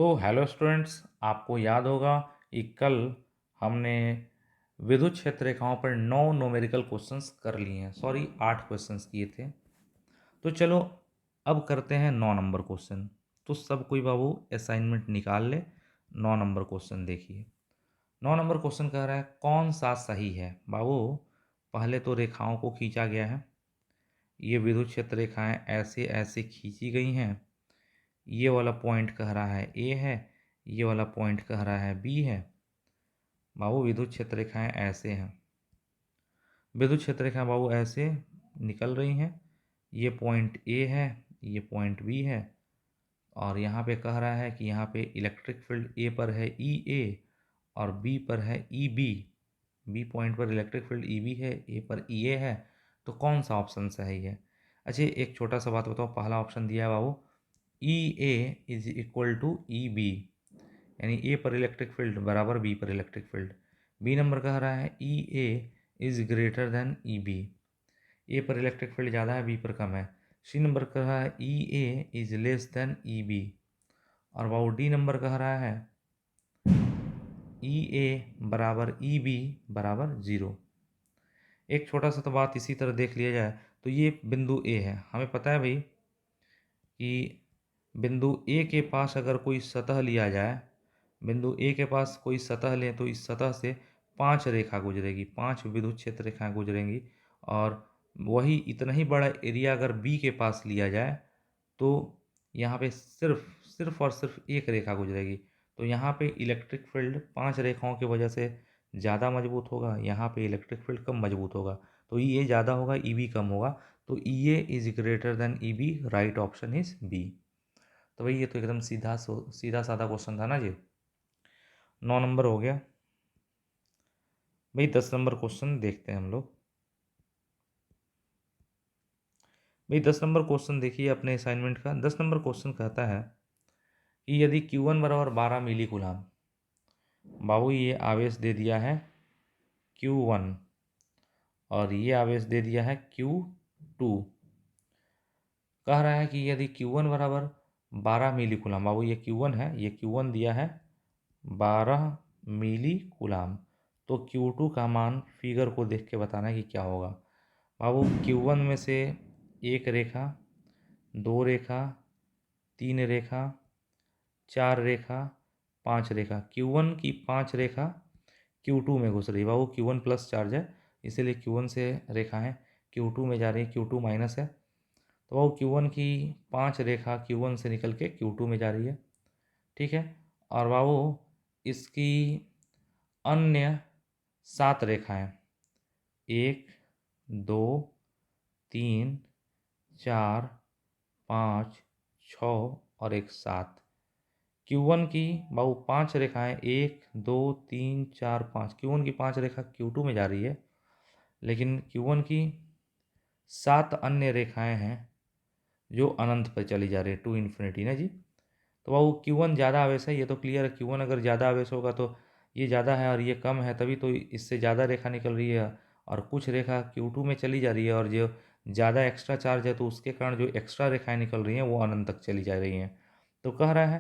तो hello students, आपको याद होगा कि कल हमने विद्युत क्षेत्र रेखाओं पर 9 न्यूमेरिकल क्वेश्चंस कर लिए हैं। सॉरी, 8 क्वेश्चंस किए थे। तो चलो अब करते हैं 9 नंबर क्वेश्चन। तो सब कोई बाबू असाइनमेंट निकाल ले। 9 नंबर क्वेश्चन देखिए। 9 नंबर क्वेश्चन कह रहा है कौन सा सही है। बाबू पहले तो रेखाओं को खींचा गया है। ये विद्युत क्षेत्र रेखाएं ऐसे ऐसे खींची गई हैं। ये वाला पॉइंट कह रहा है ए है, ये वाला पॉइंट कह रहा है बी है। बाबू विद्युत क्षेत्र रेखाएं ऐसे हैं। विद्युत क्षेत्र रेखाएं बाबू ऐसे निकल रही हैं। ये पॉइंट ए है, ये पॉइंट बी है। और यहाँ पे कह रहा है कि यहाँ पे इलेक्ट्रिक फील्ड ए पर है ई ए और बी पर है ई बी। बी पॉइंट पर इलेक्ट्रिक फील्ड ई बी है, ए पर ई ए है। तो कौन सा ऑप्शन सही है? अच्छा, एक छोटा सा बात बताओ। पहला ऑप्शन दिया है बाबू E A is equal to E B, यानी ए पर इलेक्ट्रिक फील्ड बराबर बी पर इलेक्ट्रिक फील्ड। बी नंबर कह रहा है E A is greater than E B, A पर इलेक्ट्रिक फील्ड ज़्यादा है, बी पर कम है। सी नंबर कह रहा है E A is less than E B. और बाबू डी नंबर कह रहा है ई ए बराबर ई बी बराबर 0। एक छोटा सा तो बात इसी तरह देख लिया जाए तो ये बिंदु ए है। हमें पता है भाई कि बिंदु ए के पास अगर कोई सतह लिया जाए, बिंदु ए के पास कोई सतह लें तो इस सतह से 5 रेखा गुजरेगी, 5 विद्युत क्षेत्र रेखाएं गुजरेंगी। और वही इतना ही बड़ा एरिया अगर बी के पास लिया जाए तो यहाँ पे सिर्फ सिर्फ और सिर्फ एक रेखा गुजरेगी। तो यहाँ पे इलेक्ट्रिक फील्ड 5 रेखाओं की वजह से ज़्यादा मजबूत होगा, यहाँ पे इलेक्ट्रिक फील्ड कम मजबूत होगा। तो ई ए ज़्यादा होगा, ई बी कम होगा। तो E A is greater than E B, right option is B. तो भाई ये तो एकदम सीधा साधा क्वेश्चन था ना जी। 9 नंबर हो गया। भाई 10 नंबर क्वेश्चन देखते हैं हम लोग। भाई 10 नंबर क्वेश्चन देखिए अपने असाइनमेंट का। 10 नंबर क्वेश्चन कहता है कि यदि Q1 बराबर 12 मिली कूलाम, बाबू ये आवेश दे दिया है Q1 और ये आवेश दे दिया है Q2। कह रहा है कि यदि Q1 बराबर 12 मिली कूलाम, बाबू ये Q1 है, ये Q1 दिया है 12 मिली कूलाम। तो Q2 का मान फिगर को देख के बताना है कि क्या होगा। बाबू Q1 में से एक रेखा, दो रेखा, तीन रेखा, चार रेखा, पांच रेखा। Q1 की 5 रेखा Q2 में घुस रही है। बाबू Q1 प्लस चार्ज है, इसीलिए Q1 से रेखा है Q2 में जा रही है, Q2 माइनस है। तो बाबू Q1 की 5 रेखा Q1 से निकल के Q2 में जा रही है, ठीक है। और बाबू इसकी अन्य 7 रेखाएं, 1 2 3 4 5 6 और एक 7। Q1 की बाबू 5 रेखाएं 1 2 3 4 5, Q1 की 5 रेखा Q2 में जा रही है, लेकिन Q1 की 7 अन्य रेखाएं हैं जो अनंत पर चली जा रही है, टू इन्फिनिटी ना जी। तो बाबू Q1 ज़्यादा आवेश है, ये तो क्लियर है। Q1 अगर ज़्यादा आवेश होगा तो ये ज़्यादा है और ये कम है, तभी तो इससे ज़्यादा रेखा निकल रही है। और कुछ रेखा Q2 में चली जा रही है और जो ज़्यादा एक्स्ट्रा चार्ज है तो उसके कारण जो एक्स्ट्रा रेखाएं निकल रही हैं वो अनंत तक चली जा रही हैं। तो कह रहा है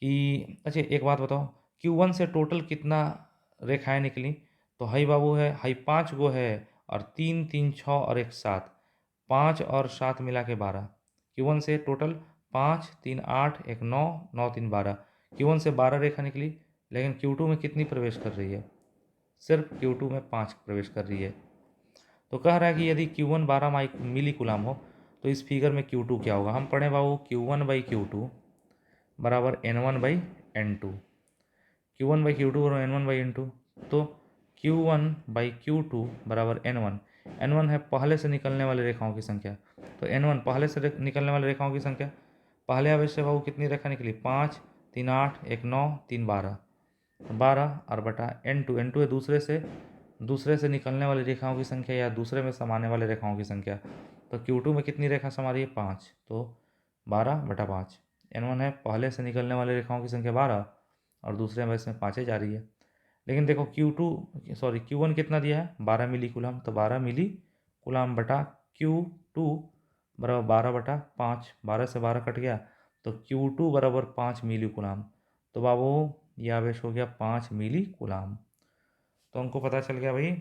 कि अच्छा एक बात बताओ, Q1 से टोटल कितना रेखाएं निकली? तो हाई बाबू है, हाई 5 गो है और 3 3 6 और एक 7, 5 और 7 मिला के 12। Q1 से टोटल 5 3 8 एक 9 9 3 12। Q1 से 12 रेखा निकली, लेकिन Q2 में कितनी प्रवेश कर रही है? सिर्फ Q2 में 5 प्रवेश कर रही है। तो कह रहा है कि यदि Q1 12 मिली कूलाम हो तो इस फिगर में Q2 क्या होगा? हम पढ़े बाबू Q1/Q2 बराबर N1/N2। Q1/Q2 और N1/N2। तो Q1/Q2 बराबर N1। N1 है पहले से निकलने वाली रेखाओं की संख्या, तो N1 पहले से निकलने वाली रेखाओं की संख्या। पहले आवेश से बाबू कितनी रेखा निकली? 5 3 8 एक 9 3 12, 12 और बटा N2। N2 है दूसरे से निकलने वाली रेखाओं की संख्या या दूसरे में समाने वाले रेखाओं की संख्या। तो Q2 में कितनी रेखा समा रही है? 5, तो 12/5। N1 है पहले से निकलने वाली रेखाओं की संख्या 12 और दूसरे में इसमें 5 जा रही है। लेकिन देखो Q1 कितना दिया है? 12 मिली कूलाम। तो 12 मिली कूलाम बटा Q2 बराबर 12/5। 12 से 12 कट गया तो Q2 बराबर 5 मिली कूलाम। तो बाबू ये आवेश हो गया 5 मिली कूलाम। तो हमको पता चल गया भाई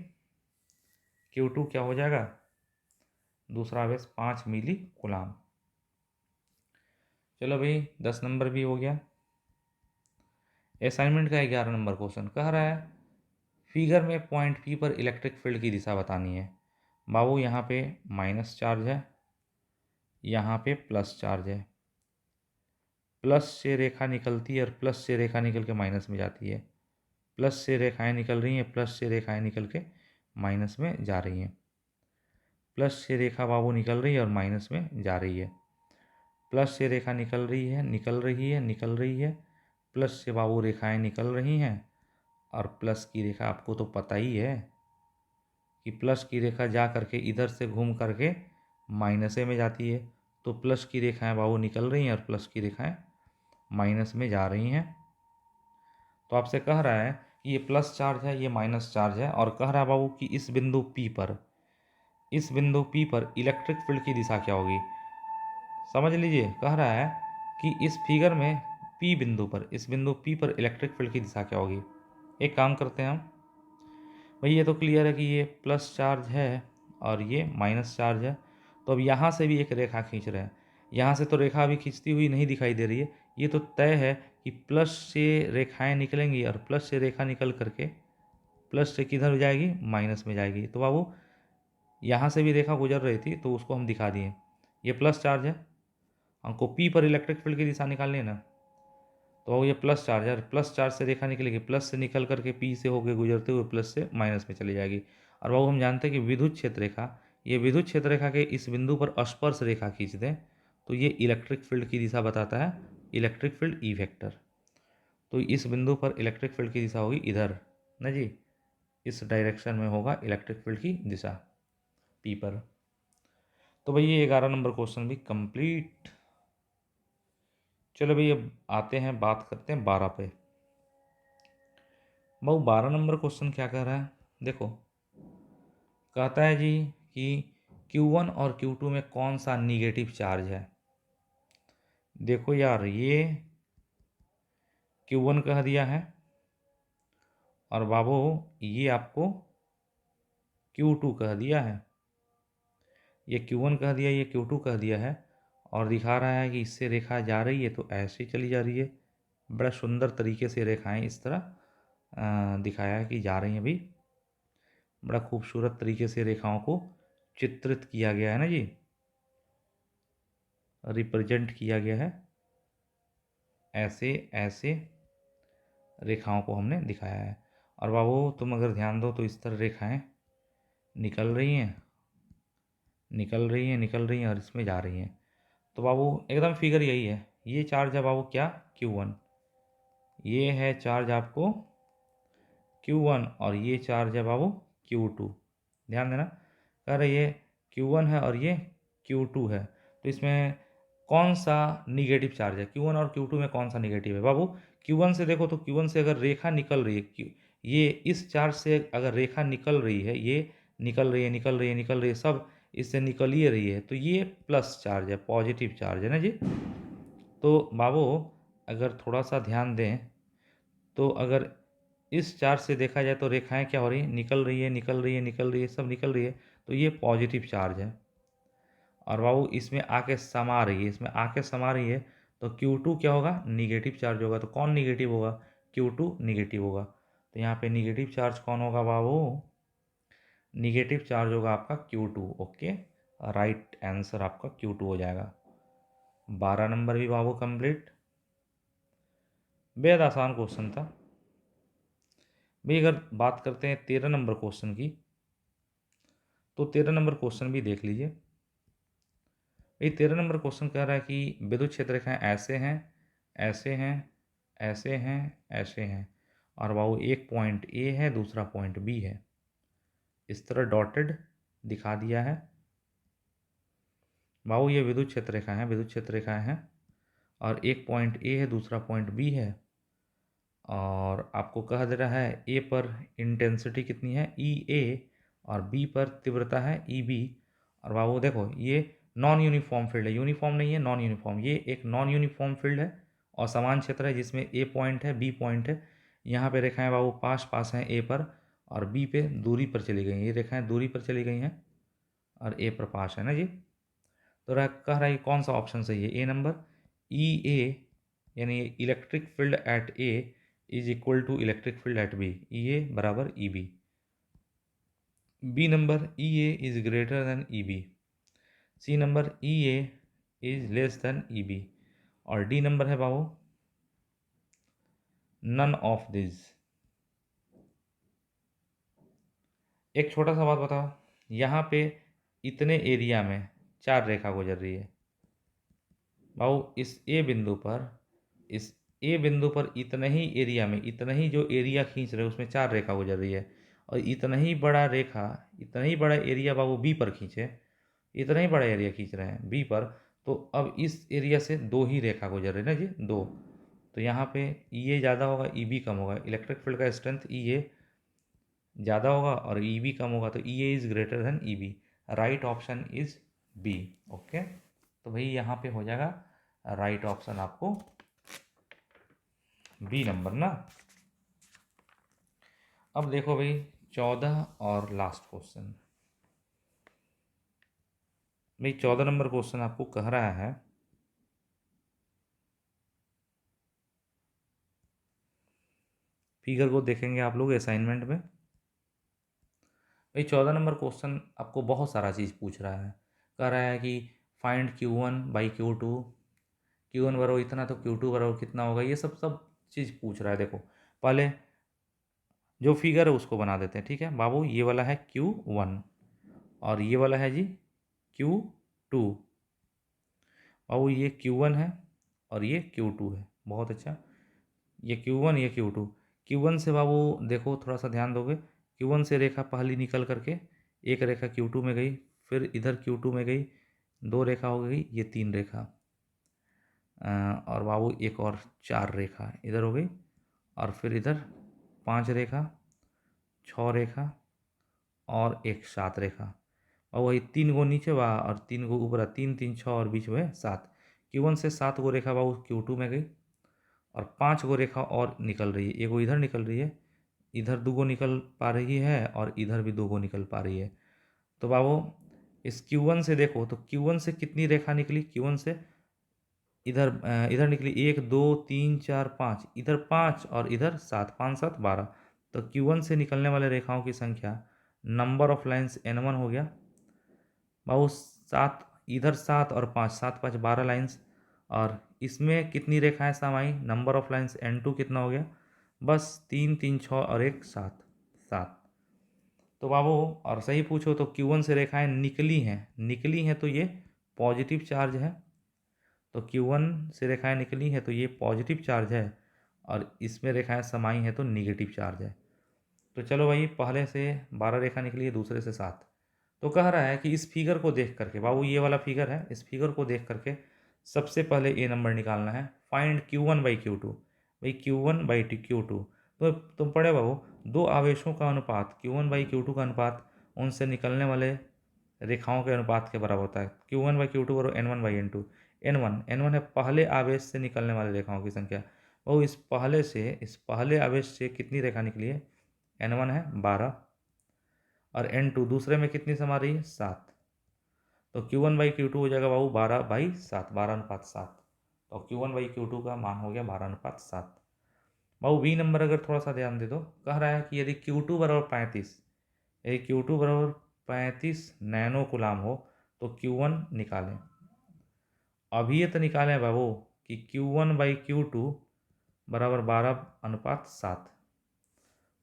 Q2 क्या हो जाएगा, दूसरा आवेश 5 मिली कूलाम। चलो भाई 10 नंबर भी हो गया। असाइनमेंट का 11 नंबर क्वेश्चन कह रहा है फिगर में पॉइंट P पर इलेक्ट्रिक फील्ड की दिशा बतानी है। बाबू यहाँ पे माइनस चार्ज है, यहाँ पे प्लस चार्ज है, प्लस से रेखा निकलती है और प्लस से रेखा निकल के माइनस में जाती है, प्लस से रेखाएं निकल रही हैं, प्लस से रेखाएं निकल के माइनस में जा रही हैं, प्लस से रेखा बाबू निकल रही है और माइनस में जा रही है, प्लस से रेखा निकल रही है, निकल रही है, निकल रही है, प्लस से बाबू रेखाएं निकल रही हैं और प्लस की रेखा आपको तो पता ही है कि प्लस की रेखा जा करके इधर से घूम करके माइनसे में जाती है। तो प्लस की रेखाएं बाबू निकल रही हैं और प्लस की रेखाएं माइनस में जा रही हैं। तो आपसे कह रहा है कि ये प्लस चार्ज है, ये माइनस चार्ज है, और कह रहा है बाबू कि इस बिंदु P पर, इस बिंदु P पर इलेक्ट्रिक फील्ड की दिशा क्या होगी। समझ लीजिए, कह रहा है कि इस फिगर में P बिंदु पर, इस बिंदु P पर इलेक्ट्रिक फील्ड की दिशा क्या होगी। एक काम करते हैं हम, भाई ये तो क्लियर है कि ये प्लस चार्ज है और ये माइनस चार्ज है। तो अब यहाँ से भी एक रेखा खींच रहे हैं, यहाँ से तो रेखा अभी खींचती हुई नहीं दिखाई दे रही है। ये तो तय है कि प्लस से रेखाएं निकलेंगी और प्लस से रेखा निकल करके प्लस से किधर जाएगी, माइनस में जाएगी। तो बाबू यहाँ से भी रेखा गुजर रही थी तो उसको हम दिखा दिए, ये प्लस चार्ज है, हमको P पर इलेक्ट्रिक फील्ड की दिशा निकालनी है ना। तो ये प्लस चार्ज है, प्लस चार्ज से रेखा निकलेगी, प्लस से निकल करके P से होकर गुजरते हुए प्लस से माइनस में चली जाएगी। और बाबू हम जानते हैं कि विद्युत क्षेत्र रेखा, ये विद्युत क्षेत्र रेखा के इस बिंदु पर स्पर्श रेखा खींच दें तो ये इलेक्ट्रिक फील्ड की दिशा बताता है, इलेक्ट्रिक फील्ड ई वेक्टर। तो इस बिंदु पर इलेक्ट्रिक फील्ड की दिशा होगी इधर ना जी, इस डायरेक्शन में होगा इलेक्ट्रिक फील्ड की दिशा P पर। तो भाई ये 11 नंबर क्वेश्चन भी कंप्लीट। चलो भाई अब आते हैं, बात करते हैं 12 पे। भाई 12 नंबर क्वेश्चन क्या कह रहा है, देखो कहता है जी कि Q1 और Q2 में कौन सा निगेटिव चार्ज है। देखो यार ये Q1 कह दिया है और बाबू ये आपको Q2 कह दिया है, ये Q1 कह दिया, ये Q2 कह दिया है, और दिखा रहा है कि इससे रेखा जा रही है तो ऐसे ही चली जा रही है। बड़ा सुंदर तरीके से रेखाएं इस तरह दिखाया है कि जा रही हैं भाई, बड़ा खूबसूरत तरीके से रेखाओं को चित्रित किया गया है ना जी, रिप्रेजेंट किया गया है, ऐसे ऐसे रेखाओं को हमने दिखाया है। और बाबू तुम अगर ध्यान दो तो इस तरह रेखाएं निकल रही हैं, निकल रही हैं, निकल रही हैं और इसमें जा रही हैं। तो बाबू एकदम फिगर यही है, ये चार्ज है बाबू क्या, Q1, ये है चार्ज आपको Q1 और ये चार्ज है बाबू Q2। ध्यान देना, कह रहे ये Q1 है और ये Q2 है, तो इसमें कौन सा निगेटिव चार्ज है, Q1 और Q2 में कौन सा निगेटिव है। बाबू Q1 से देखो तो Q1 से अगर रेखा निकल रही है, ये इस चार्ज से अगर रेखा निकल रही है, ये निकल रही है, निकल रही है, निकल रही है, सब इससे निकल ही रही है, तो ये प्लस चार्ज है, पॉजिटिव चार्ज है ना जी। तो बाबू अगर थोड़ा सा ध्यान दें तो अगर इस चार्ज से देखा जाए तो रेखाएं क्या हो रही हैं, निकल रही है, निकल रही है, निकल रही है, सब निकल रही है, तो ये पॉजिटिव चार्ज है। और बाबू इसमें आके समा रही है, इसमें आके समा रही है, तो Q2 क्या होगा, निगेटिव चार्ज होगा। तो कौन निगेटिव होगा, Q2 निगेटिव होगा। तो यहाँ पे निगेटिव चार्ज कौन होगा बाबू, निगेटिव चार्ज होगा आपका Q2। ओके, राइट आंसर आपका Q2 हो जाएगा। 12 नंबर भी बाबू कंप्लीट, बेहद आसान क्वेश्चन था भाई। अगर बात करते हैं 13 नंबर क्वेश्चन की, तो 13 नंबर क्वेश्चन भी देख लीजिए भाई। 13 नंबर क्वेश्चन कह रहा है कि विद्युत क्षेत्र रेखाएं ऐसे हैं, ऐसे हैं, ऐसे हैं, ऐसे हैं, और बाबू एक पॉइंट ए है, दूसरा पॉइंट बी है, इस तरह डॉटेड दिखा दिया है। बाबू ये विद्युत क्षेत्र रेखाएं हैं, विद्युत क्षेत्र रेखाएं हैं, और एक पॉइंट ए है, दूसरा पॉइंट बी है, और आपको कह दे रहा है ए पर इंटेंसिटी कितनी है, ई ए, और बी पर तीव्रता है, ई बी। और बाबू देखो ये नॉन यूनिफॉर्म फील्ड है, यूनिफॉर्म नहीं है, नॉन यूनिफॉर्म, ये एक नॉन यूनिफॉर्म फील्ड है और समान क्षेत्र है जिसमें ए पॉइंट है, बी पॉइंट है। यहाँ पे रेखाएं बाबू पास पास हैं ए पर, और बी पे दूरी पर चली गई हैं। ये रेखाएं दूरी पर चली गई हैं और ए पर पास है ना जी। तो कह रहा है कौन सा ऑप्शन सही है। ए नंबर, ई ए यानी electric field at A is equal to electric field at B, E A बराबर E B. B number, E A is greater than E B. C number, E A is less than E B. और D number है बाबू none of this. एक छोटा सा बात बताओ, यहाँ पे इतने एरिया में 4 रेखा गुजर रही है बाबू। इस ए बिंदु पर, इस ए बिंदु पर इतने ही एरिया में, इतना ही जो एरिया खींच रहे हैं उसमें 4 रेखा गुजर रही है। और इतना ही बड़ा रेखा, इतना ही बड़ा एरिया बाबू बी पर खींचे, इतना ही बड़ा एरिया खींच रहे हैं बी पर। तो अब इस एरिया से 2 ही रेखा गुजर रही है ना जी, 2। तो यहाँ पे ई ए ज़्यादा होगा, ई बी कम होगा। इलेक्ट्रिक फील्ड का स्ट्रेंथ ई ए ज़्यादा होगा और ई बी कम होगा, तो E A is greater than E B. Right option is B. Okay, तो भाई यहाँ पे हो जाएगा राइट ऑप्शन आपको बी नंबर ना। अब देखो भाई 14 और लास्ट क्वेश्चन। भाई 14 नंबर क्वेश्चन आपको कह रहा है फिगर को देखेंगे आप लोग असाइनमेंट में। भाई 14 नंबर क्वेश्चन आपको बहुत सारा चीज़ पूछ रहा है। कह रहा है कि find Q1 by Q2, Q1 बराबर इतना तो Q2 बराबर कितना होगा। ये सब सब चीज़ पूछ रहा है। देखो पहले जो फिगर है उसको बना देते हैं, ठीक है बाबू। ये वाला है Q1 और ये वाला है जी Q2। बाबू ये Q1 है और ये Q2 है। बहुत अच्छा, ये Q1 ये Q2। Q1 से बाबू देखो थोड़ा सा ध्यान दोगे, Q1 से रेखा पहली निकल करके एक रेखा Q2 में गई, फिर इधर Q2 में गई, 2 रेखा हो गई, ये 3 रेखा। और बाबू एक और 4 रेखा इधर हो गई, और फिर इधर 5 रेखा, 6 रेखा और एक 7 रेखा। और वही 3 गो नीचे बा और 3 गो ऊपर, 3 3 6 और बीच में 7। Q1 से 7 गो रेखा बाबू Q2 में गई, और 5 गो रेखा और निकल रही है। एगो इधर निकल रही है, इधर 2 गो निकल पा रही है, और इधर भी 2 गो निकल पा रही है। तो बाबू इस Q1 से देखो, तो Q1 से कितनी रेखा निकली। Q1 से इधर निकली 1 2 3 4 5, इधर 5 और इधर 7, 5 7 12। तो Q1 से निकलने वाले रेखाओं की संख्या, नंबर ऑफ लाइन्स N1 हो गया बाबू। 7 इधर 7 और 5, 7 5 12 लाइन्स। और इसमें कितनी रेखाएं समाई, नंबर ऑफ लाइन्स N2 कितना हो गया, बस 3 3 6 और एक 7 7। तो बाबू और सही पूछो तो Q1 से रेखाएं निकली हैं तो ये पॉजिटिव चार्ज है। तो Q1 से रेखाएं निकली हैं तो ये पॉजिटिव चार्ज है, और इसमें रेखाएं समाई हैं तो निगेटिव चार्ज है। तो चलो भाई, पहले से 12 रेखा निकली है, दूसरे से 7। तो कह रहा है कि इस फिगर को देख करके बाबू, ये वाला फिगर है, इस फिगर को देख करके सबसे पहले ए नंबर निकालना है। Find Q1 by Q2। भाई Q1 बाई Q2, तो तुम पढ़े बाबू, 2 आवेशों का अनुपात Q1 बाई Q2 का अनुपात उनसे निकलने वाले रेखाओं के अनुपात के बराबर होता है। Q1 बाई Q2 बराबर N1 बाई N2। N1 है पहले आवेश से निकलने वाले रेखाओं की संख्या। वो इस पहले आवेश से कितनी रेखा निकली है, N1 है 12, और N2 दूसरे में कितनी समा रही है, 7। तो Q1 बाई Q2 हो जाएगा बाबू 12/7, 12:7। तो Q1 बाई Q2 का मान हो गया 12:7। बाबू बी नंबर अगर थोड़ा सा ध्यान दे दो, कह रहा है कि यदि Q2 बराबर 35, यदि Q2 बराबर 35 नैनो कुलाम हो तो Q1 निकालें। अभी ये तो निकालें बाबू कि Q1 बाई Q2 बराबर 12:7।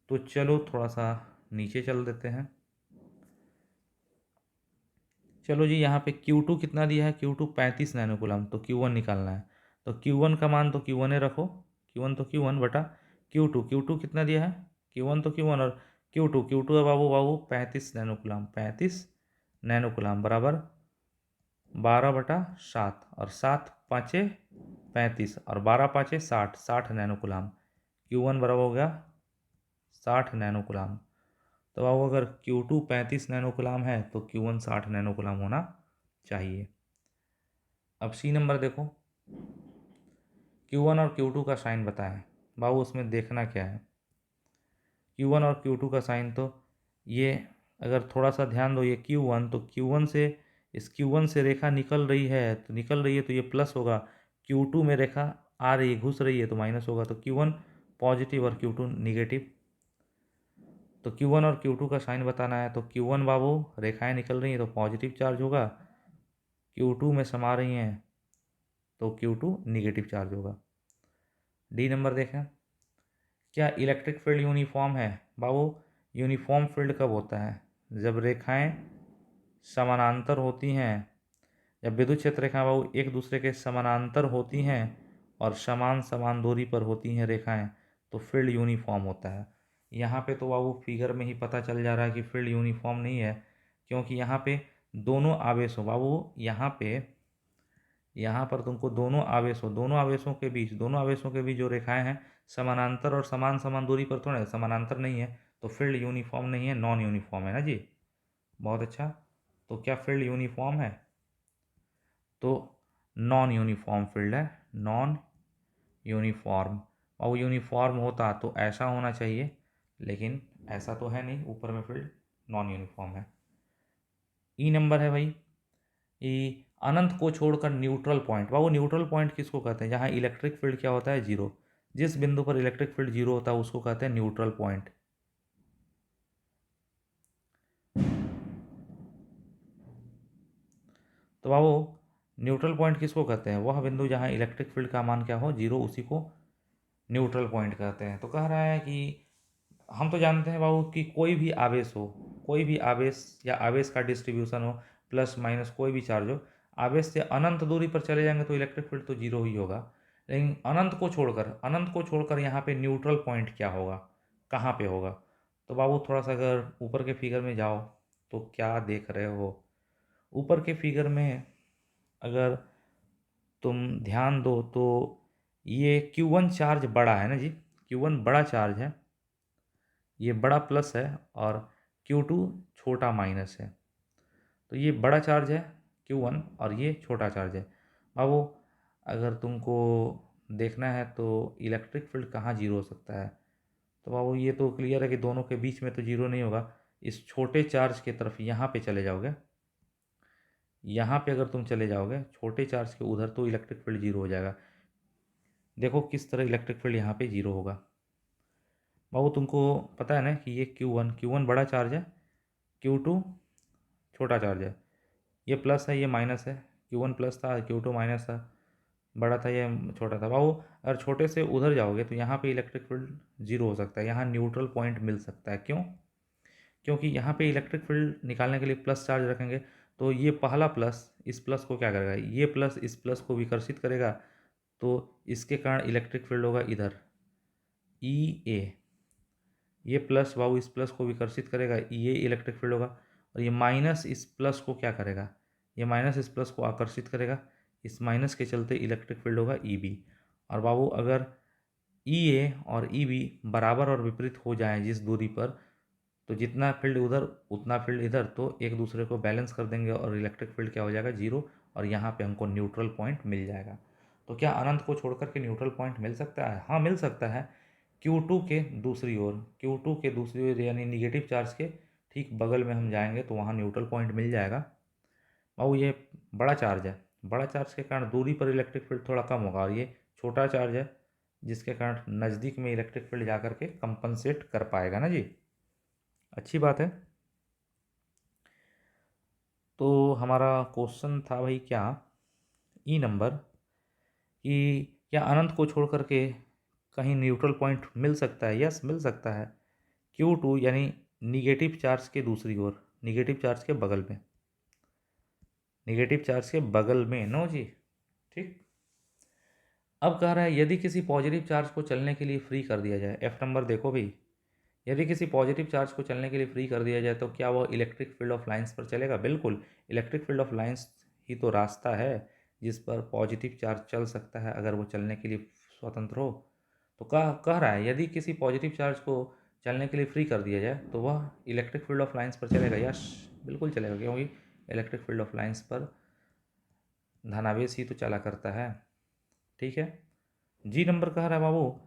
तो चलो थोड़ा सा नीचे चल देते हैं। चलो जी, यहाँ पे Q2 कितना दिया है, Q2 35 नैनो कूलम, तो Q1 निकालना है। तो Q1 का मान तो Q1 रखो, Q1 तो Q1 बटा Q2 कितना दिया है, Q1 तो Q1 और Q2 है बाबू 35 नैनो कूलम, 35 नैनो कूलम बराबर 12/7, और 7 पाँचे 35 और 12 पाँचे 60, 60 नैनो कूलम। Q1 बराबर हो गया 60 नैनो कूलम। तो अब अगर Q2 35 नैनो कूलम है तो Q1 60 नैनो कूलम होना चाहिए। अब सी नंबर देखो, Q1 और Q2 का साइन बताएं। बाबू उसमें देखना क्या है, Q1 और Q2 का साइन, तो ये अगर थोड़ा सा ध्यान दो, ये Q1, तो Q1 से इस Q1 से रेखा निकल रही है, तो निकल रही है तो ये प्लस होगा। Q2 में रेखा आ रही है, घुस रही है, तो माइनस होगा। तो Q1 पॉजिटिव और Q2 निगेटिव। तो Q1 और Q2 का साइन बताना है, तो Q1 बाबू रेखाएं निकल रही हैं तो पॉजिटिव चार्ज होगा, Q2 में समा रही हैं तो Q2 निगेटिव चार्ज होगा। डी नंबर देखें, क्या इलेक्ट्रिक फील्ड यूनिफॉर्म है? बाबू यूनिफॉर्म फील्ड कब होता है? जब रेखाएं समानांतर होती हैं, जब विद्युत क्षेत्र रेखाएं बाबू एक दूसरे के समानांतर होती हैं और समान समान दूरी पर होती हैं रेखाएं, तो फील्ड यूनिफॉर्म होता है। यहाँ पे तो बाबू फिगर में ही पता चल जा रहा है कि फील्ड यूनिफॉर्म नहीं है, क्योंकि यहाँ पे दोनों आवेश हो बाबू, यहाँ पर तुमको दोनों आवेश हो, दोनों आवेशों के बीच जो रेखाएं हैं समानांतर और समान समान दूरी पर थोड़े, समानांतर नहीं है, तो फील्ड यूनिफॉर्म नहीं है, नॉन यूनिफॉर्म है ना जी। बहुत अच्छा। तो क्या फील्ड यूनिफॉर्म है? तो नॉन यूनिफॉर्म फील्ड है, नॉन यूनिफॉर्म। और यूनिफॉर्म होता तो ऐसा होना चाहिए, लेकिन ऐसा तो है नहीं, ऊपर में फील्ड नॉन यूनिफॉर्म है। ई नंबर है भाई, ई अनंत को छोड़कर न्यूट्रल पॉइंट। बाबू न्यूट्रल पॉइंट किसको कहते हैं? जहाँ इलेक्ट्रिक फील्ड क्या होता है? जीरो। जिस बिंदु पर इलेक्ट्रिक फील्ड जीरो होता है उसको कहते हैं न्यूट्रल पॉइंट। तो बाबू न्यूट्रल पॉइंट किसको कहते हैं? वह बिंदु जहाँ इलेक्ट्रिक फील्ड का मान क्या हो? जीरो, उसी को न्यूट्रल पॉइंट कहते हैं। तो कह रहा है कि हम तो जानते हैं बाबू कि कोई भी आवेश हो, कोई भी आवेश या आवेश का डिस्ट्रीब्यूशन हो, प्लस माइनस कोई भी चार्ज हो, आवेश से अनंत दूरी पर चले जाएंगे तो इलेक्ट्रिक फील्ड तो जीरो ही होगा। लेकिन अनंत को छोड़कर यहाँ पे न्यूट्रल पॉइंट क्या होगा, कहाँ पे होगा? तो बाबू थोड़ा सा अगर ऊपर के फिगर में जाओ तो क्या देख रहे हो? ऊपर के फिगर में अगर तुम ध्यान दो तो ये Q1 चार्ज बड़ा है ना जी, Q1 बड़ा चार्ज है, ये बड़ा प्लस है, और Q2 छोटा माइनस है। तो ये बड़ा चार्ज है Q1 और ये छोटा चार्ज है। बाबू अगर तुमको देखना है तो इलेक्ट्रिक फील्ड कहाँ जीरो हो सकता है, तो बाबू ये तो क्लियर है कि दोनों के बीच में तो जीरो नहीं होगा। इस छोटे चार्ज की तरफ यहाँ पे चले जाओगे, यहाँ पे अगर तुम चले जाओगे छोटे चार्ज के उधर, तो इलेक्ट्रिक फील्ड जीरो हो जाएगा। देखो किस तरह इलेक्ट्रिक फील्ड यहाँ पे जीरो होगा। बाबू तुमको पता है ना कि ये Q1 बड़ा चार्ज है, Q2 छोटा चार्ज है, ये प्लस है ये माइनस है, Q1 प्लस था, Q2 माइनस था, बड़ा था ये छोटा था। बाबू अगर छोटे से उधर जाओगे तो यहाँ पे इलेक्ट्रिक फील्ड जीरो हो सकता है, यहाँ न्यूट्रल पॉइंट मिल सकता है। क्यों? क्योंकि यहाँ पे इलेक्ट्रिक फील्ड निकालने के लिए प्लस चार्ज रखेंगे, तो ये पहला प्लस इस प्लस को क्या करेगा, ये प्लस इस प्लस को विकर्षित करेगा, तो इसके कारण इलेक्ट्रिक फील्ड होगा इधर E A। ये प्लस बाबू इस प्लस को विकर्षित करेगा, ये इलेक्ट्रिक फील्ड होगा, और ये माइनस इस प्लस को क्या करेगा, ये माइनस इस प्लस को आकर्षित करेगा, इस माइनस के चलते इलेक्ट्रिक फील्ड होगा EB। और बाबू अगर EA और EB बराबर और विपरीत हो जाएं जिस दूरी पर, तो जितना फील्ड उधर उतना फील्ड इधर, तो एक दूसरे को बैलेंस कर देंगे और इलेक्ट्रिक फील्ड क्या हो जाएगा, जीरो, और यहाँ पे हमको न्यूट्रल पॉइंट मिल जाएगा। तो क्या अनंत को छोड़कर के न्यूट्रल पॉइंट मिल सकता है? हाँ मिल सकता है। Q2 के दूसरी ओर, Q2 के दूसरी ओर यानी निगेटिव चार्ज के ठीक बगल में हम जाएंगे तो वहाँ न्यूट्रल पॉइंट मिल जाएगा। बाबू ये बड़ा चार्ज है, बड़ा चार्ज के कारण दूरी पर इलेक्ट्रिक फील्ड थोड़ा कम होगा, और ये छोटा चार्ज है जिसके कारण नज़दीक में इलेक्ट्रिक फील्ड जा करके कंपनसेट कर पाएगा ना जी। अच्छी बात है। तो हमारा क्वेश्चन था भाई क्या, ई नंबर, कि क्या अनंत को छोड़ करके कहीं न्यूट्रल पॉइंट मिल सकता है? यस मिल सकता है। Q2 यानी निगेटिव चार्ज के दूसरी ओर, निगेटिव चार्ज के बगल में, निगेटिव चार्ज के बगल में, नो जी। ठीक। अब कह रहा है यदि किसी पॉजिटिव चार्ज को चलने के लिए फ्री कर दिया जाए, एफ नंबर देखो भाई, यदि किसी पॉजिटिव चार्ज को चलने के लिए फ्री कर दिया जाए तो क्या वह इलेक्ट्रिक फील्ड ऑफ लाइंस पर चलेगा? बिल्कुल। इलेक्ट्रिक फील्ड ऑफ लाइंस ही तो रास्ता है जिस पर पॉजिटिव चार्ज चल सकता है अगर वो चलने के लिए स्वतंत्र हो। तो कह रहा है यदि किसी पॉजिटिव चार्ज को चलने के लिए फ्री कर दिया जाए तो वह इलेक्ट्रिक फील्ड ऑफ लाइंस पर चलेगा। यस बिल्कुल चलेगा, क्योंकि इलेक्ट्रिक फील्ड ऑफ लाइंस पर धनावेश ही तो चला करता है। ठीक है। जी नंबर कह रहा है बाबू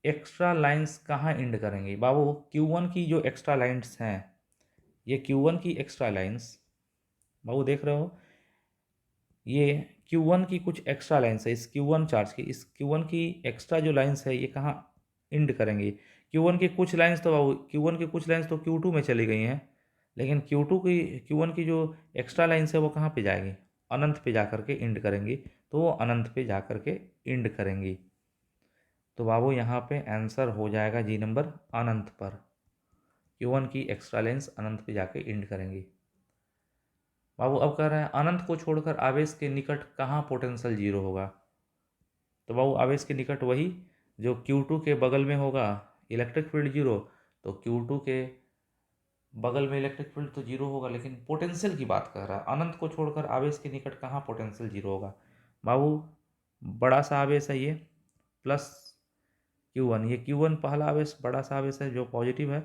एक्स्ट्रा लाइंस कहाँ एंड करेंगे। बाबू Q1 की जो एक्स्ट्रा लाइंस हैं, ये Q1 की एक्स्ट्रा लाइंस बाबू देख रहे हो, ये Q1 की कुछ एक्स्ट्रा लाइंस है इस Q1 चार्ज की, इस Q1 की एक्स्ट्रा जो लाइंस है ये कहाँ एंड करेंगे। Q1 की कुछ लाइंस तो बाबू Q1 की कुछ लाइंस तो Q2 में चली गई हैं, लेकिन Q1 की जो एक्स्ट्रा लाइंस है वो कहाँ पे जाएगी, अनंत पे जा करके एंड करेंगी, तो वो अनंत पे जा करके एंड करेंगी। तो बाबू यहाँ पे आंसर हो जाएगा जी नंबर अनंत पर। Q1 की एक्स्ट्रा लाइंस अनंत पे जाके एंड करेंगी। बाबू अब कह रहे हैं अनंत को छोड़कर आवेश के निकट कहाँ पोटेंशियल जीरो होगा। तो बाबू आवेश के निकट वही जो Q2 के बगल में होगा इलेक्ट्रिक फील्ड जीरो, तो Q2 के बगल में इलेक्ट्रिक फील्ड तो जीरो होगा, लेकिन पोटेंशियल की बात कर रहा है, अनंत को छोड़कर आवेश के निकट कहाँ पोटेंशियल जीरो होगा। बाबू बड़ा सा आवेश है ये प्लस Q1, ये Q1 पहला आवेश बड़ा सा आवेश है जो पॉजिटिव है,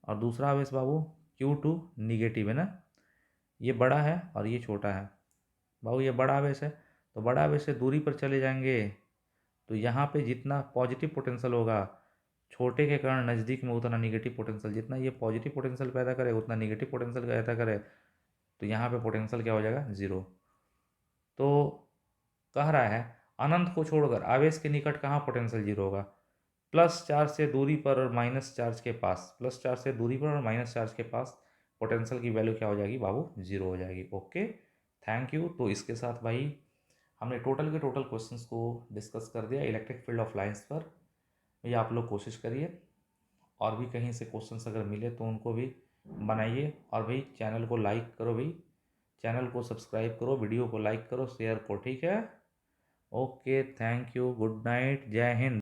और दूसरा आवेश बाबू Q2 निगेटिव है ना, ये बड़ा है और ये छोटा है। बाबू ये बड़ा आवेश है, तो बड़ा आवेश से दूरी पर चले जाएंगे, तो यहाँ पे जितना पॉजिटिव पोटेंशियल होगा छोटे के कारण नज़दीक में उतना निगेटिव पोटेंशियल, जितना ये पॉजिटिव पोटेंशियल पैदा करे उतना निगेटिव पोटेंशियल पैदा करे, तो यहाँ पे पोटेंशियल क्या हो जाएगा, ज़ीरो। तो कह रहा है अनंत को छोड़कर आवेश के निकट कहाँ पोटेंशियल जीरो होगा, प्लस चार्ज से दूरी पर और माइनस चार्ज के पास, प्लस चार्ज से दूरी पर और माइनस चार्ज के पास पोटेंशियल की वैल्यू क्या हो जाएगी बाबू, जीरो हो जाएगी। Okay, thank you. तो इसके साथ भाई हमने टोटल के टोटल क्वेश्चंस को डिस्कस कर दिया इलेक्ट्रिक फील्ड ऑफ लाइंस पर। भैया आप लोग कोशिश करिए और भी कहीं से क्वेश्चंस अगर मिले तो उनको भी बनाइए, और भाई चैनल को लाइक करो, भाई चैनल को सब्सक्राइब करो, वीडियो को लाइक करो, शेयर करो, ठीक है। Okay, thank you, good night, जय हिंद।